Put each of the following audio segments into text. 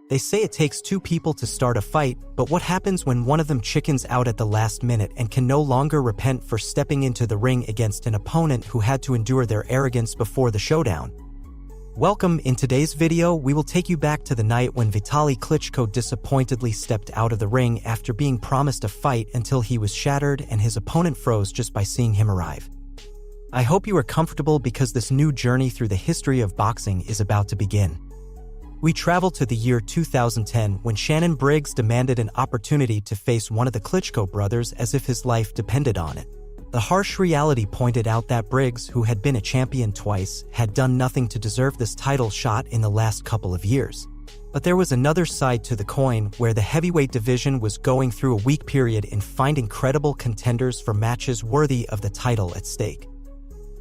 They say it takes two people to start a fight, but what happens when one of them chickens out at the last minute and can no longer repent for stepping into the ring against an opponent who had to endure their arrogance before the showdown? Welcome. In today's video, we will take you back to the night when Vitali Klitschko disappointedly stepped out of the ring after being promised a fight until he was shattered and his opponent froze just by seeing him arrive. I hope you are comfortable because this new journey through the history of boxing is about to begin. We travel to the year 2010 when Shannon Briggs demanded an opportunity to face one of the Klitschko brothers as if his life depended on it. The harsh reality pointed out that Briggs, who had been a champion twice, had done nothing to deserve this title shot in the last couple of years. But there was another side to the coin where the heavyweight division was going through a weak period in finding credible contenders for matches worthy of the title at stake.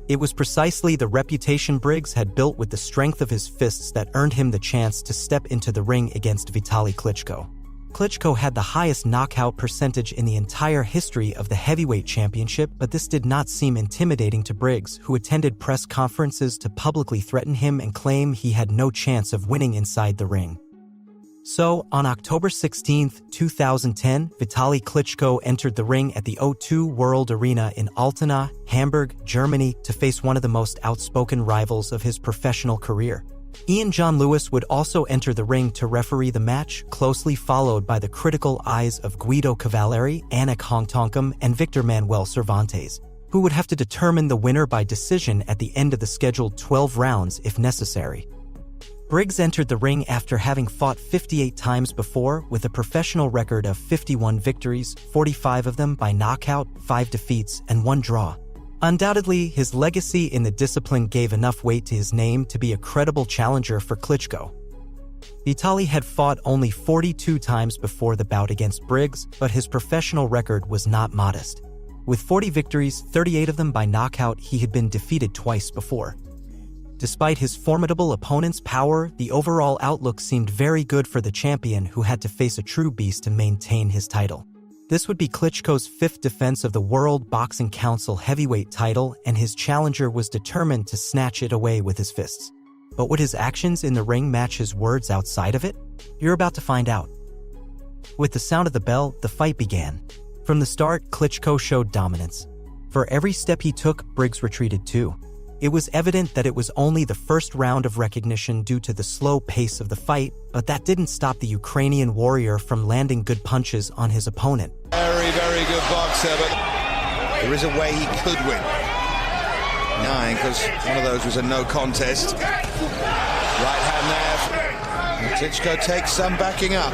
It was precisely the reputation Briggs had built with the strength of his fists that earned him the chance to step into the ring against Vitali Klitschko. Klitschko had the highest knockout percentage in the entire history of the heavyweight championship, but this did not seem intimidating to Briggs, who attended press conferences to publicly threaten him and claim he had no chance of winning inside the ring. So, on October 16, 2010, Vitali Klitschko entered the ring at the O2 World Arena in Altona, Hamburg, Germany, to face one of the most outspoken rivals of his professional career. Ian John Lewis would also enter the ring to referee the match, closely followed by the critical eyes of Guido Cavalieri, Anik Hongtonkum, and Victor Manuel Cervantes, who would have to determine the winner by decision at the end of the scheduled 12 rounds if necessary. Briggs entered the ring after having fought 58 times before, with a professional record of 51 victories, 45 of them by knockout, 5 defeats, and 1 draw. Undoubtedly, his legacy in the discipline gave enough weight to his name to be a credible challenger for Klitschko. Vitali had fought only 42 times before the bout against Briggs, but his professional record was not modest. With 40 victories, 38 of them by knockout, he had been defeated twice before. Despite his formidable opponent's power, the overall outlook seemed very good for the champion, who had to face a true beast to maintain his title. This would be Klitschko's 5th defense of the World Boxing Council heavyweight title, and his challenger was determined to snatch it away with his fists. But would his actions in the ring match his words outside of it? You're about to find out. With the sound of the bell, the fight began. From the start, Klitschko showed dominance. For every step he took, Briggs retreated too. It was evident that it was only the first round of recognition due to the slow pace of the fight, but that didn't stop the Ukrainian warrior from landing good punches on his opponent. Very good boxer, but there is a way he could win. 9, because one of those was a no contest. Right hand there. Klitschko takes some backing up.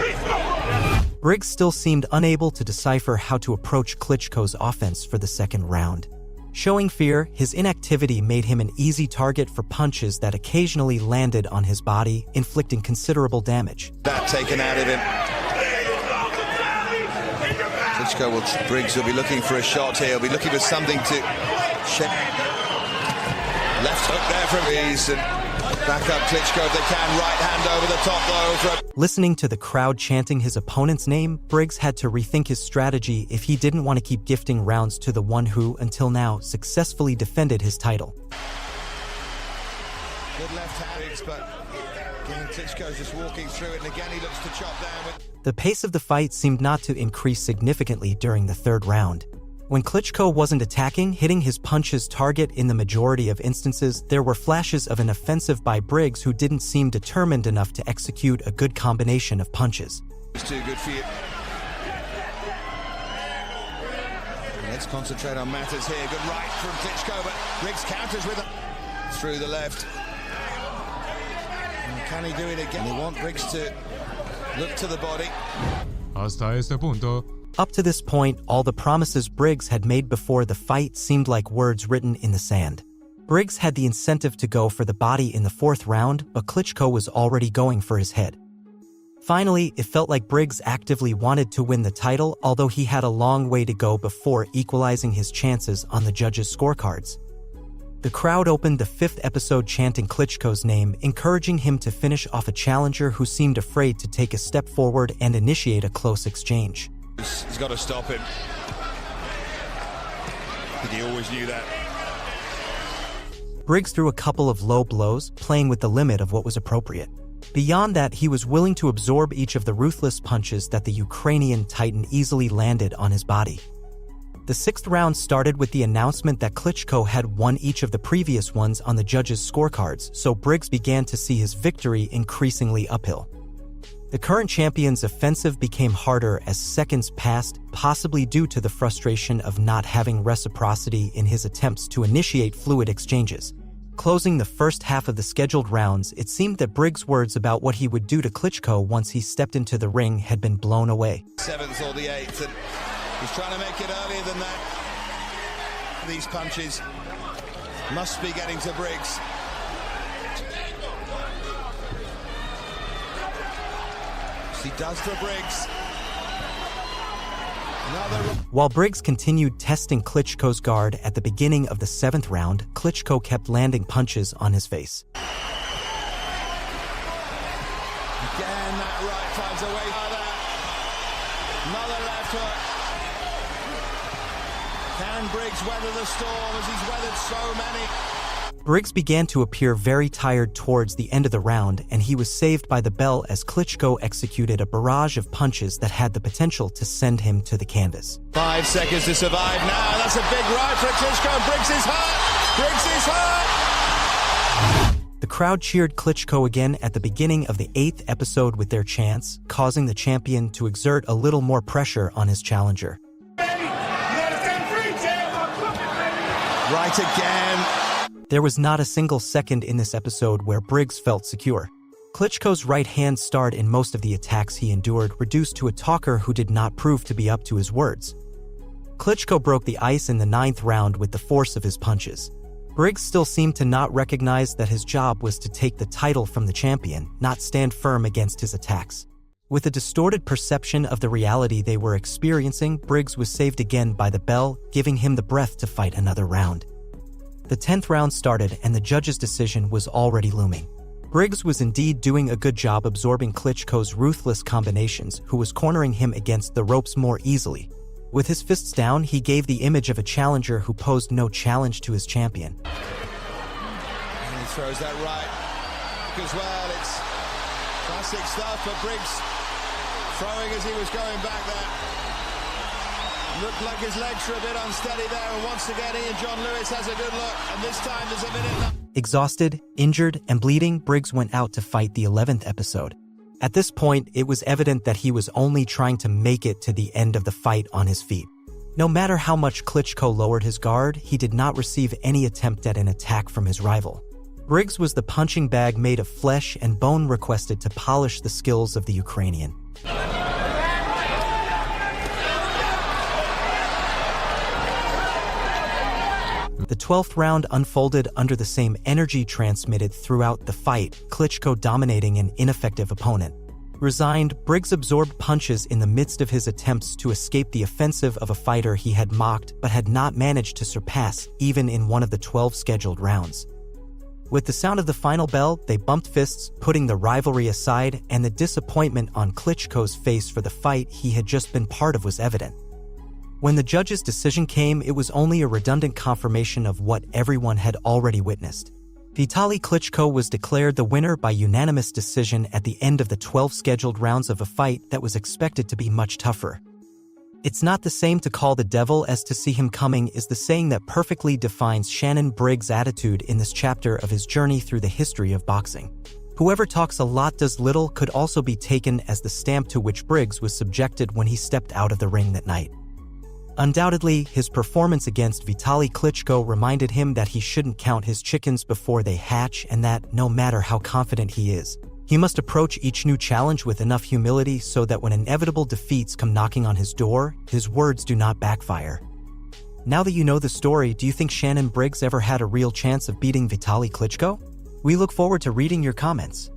Briggs still seemed unable to decipher how to approach Klitschko's offense for the second round. Showing fear, his inactivity made him an easy target for punches that occasionally landed on his body, inflicting considerable damage. That taken out of him. Briggs will be looking for a shot here. He'll be looking for something to check. Left hook there from Briggs, and back up Klitschko if they can. Right hand over the top though. Listening to the crowd chanting his opponent's name, Briggs had to rethink his strategy if he didn't want to keep gifting rounds to the one who, until now, successfully defended his title. Good left hand, but again, Klitschko's just walking through it, and again he looks to chop down with... The pace of the fight seemed not to increase significantly during the third round. When Klitschko wasn't attacking, hitting his punches target in the majority of instances, there were flashes of an offensive by Briggs, who didn't seem determined enough to execute a good combination of punches. It's too good for you. Let's concentrate on matters here. Good right from Klitschko, but Briggs counters with it through the left. And can he do it again? They want Briggs to look to the body. Hasta este punto. Up to this point, all the promises Briggs had made before the fight seemed like words written in the sand. Briggs had the incentive to go for the body in the 4th round, but Klitschko was already going for his head. Finally, it felt like Briggs actively wanted to win the title, although he had a long way to go before equalizing his chances on the judges' scorecards. The crowd opened the 5th episode chanting Klitschko's name, encouraging him to finish off a challenger who seemed afraid to take a step forward and initiate a close exchange. He's got to stop him. I think he always knew that. Briggs threw a couple of low blows, playing with the limit of what was appropriate. Beyond that, he was willing to absorb each of the ruthless punches that the Ukrainian titan easily landed on his body. The sixth round started with the announcement that Klitschko had won each of the previous ones on the judges' scorecards, so Briggs began to see his victory increasingly uphill. The current champion's offensive became harder as seconds passed, possibly due to the frustration of not having reciprocity in his attempts to initiate fluid exchanges. Closing the first half of the scheduled rounds, it seemed that Briggs' words about what he would do to Klitschko once he stepped into the ring had been blown away. Seventh or the eighth, and he's trying to make it earlier than that. These punches must be getting to Briggs. He does to Briggs. While Briggs continued testing Klitschko's guard at the beginning of the seventh round, Klitschko kept landing punches on his face. Again, that right finds a way by that. Another left hook. Can Briggs weather the storm as he's weathered so many? Briggs began to appear very tired towards the end of the round, and he was saved by the bell as Klitschko executed a barrage of punches that had the potential to send him to the canvas. 5 seconds to survive now. That's a big right for Klitschko. Briggs is hurt. Briggs is hurt. The crowd cheered Klitschko again at the beginning of the 8th episode with their chants, causing the champion to exert a little more pressure on his challenger. Right again. There was not a single second in this episode where Briggs felt secure. Klitschko's right hand starred in most of the attacks he endured, reduced to a talker who did not prove to be up to his words. Klitschko broke the ice in the 9th round with the force of his punches. Briggs still seemed to not recognize that his job was to take the title from the champion, not stand firm against his attacks. With a distorted perception of the reality they were experiencing, Briggs was saved again by the bell, giving him the breath to fight another round. The 10th round started and the judge's decision was already looming. Briggs was indeed doing a good job absorbing Klitschko's ruthless combinations, who was cornering him against the ropes more easily. With his fists down, he gave the image of a challenger who posed no challenge to his champion. And he throws that right as well. It's classic stuff, but Briggs throwing as he was going back there. Looked like his legs were a bit unsteady there, and once again Ian John Lewis has a good look, and this time there's a minute left. Exhausted, injured, and bleeding, Briggs went out to fight the 11th episode. At this point, it was evident that he was only trying to make it to the end of the fight on his feet. No matter how much Klitschko lowered his guard, he did not receive any attempt at an attack from his rival. Briggs was the punching bag made of flesh and bone requested to polish the skills of the Ukrainian. The 12th round unfolded under the same energy transmitted throughout the fight, Klitschko dominating an ineffective opponent. Resigned, Briggs absorbed punches in the midst of his attempts to escape the offensive of a fighter he had mocked but had not managed to surpass even in one of the 12 scheduled rounds. With the sound of the final bell, they bumped fists, putting the rivalry aside, and the disappointment on Klitschko's face for the fight he had just been part of was evident. When the judge's decision came, it was only a redundant confirmation of what everyone had already witnessed. Vitali Klitschko was declared the winner by unanimous decision at the end of the 12 scheduled rounds of a fight that was expected to be much tougher. It's not the same to call the devil as to see him coming is the saying that perfectly defines Shannon Briggs' attitude in this chapter of his journey through the history of boxing. Whoever talks a lot does little could also be taken as the stamp to which Briggs was subjected when he stepped out of the ring that night. Undoubtedly, his performance against Vitali Klitschko reminded him that he shouldn't count his chickens before they hatch and that, no matter how confident he is, he must approach each new challenge with enough humility so that when inevitable defeats come knocking on his door, his words do not backfire. Now that you know the story, do you think Shannon Briggs ever had a real chance of beating Vitali Klitschko? We look forward to reading your comments.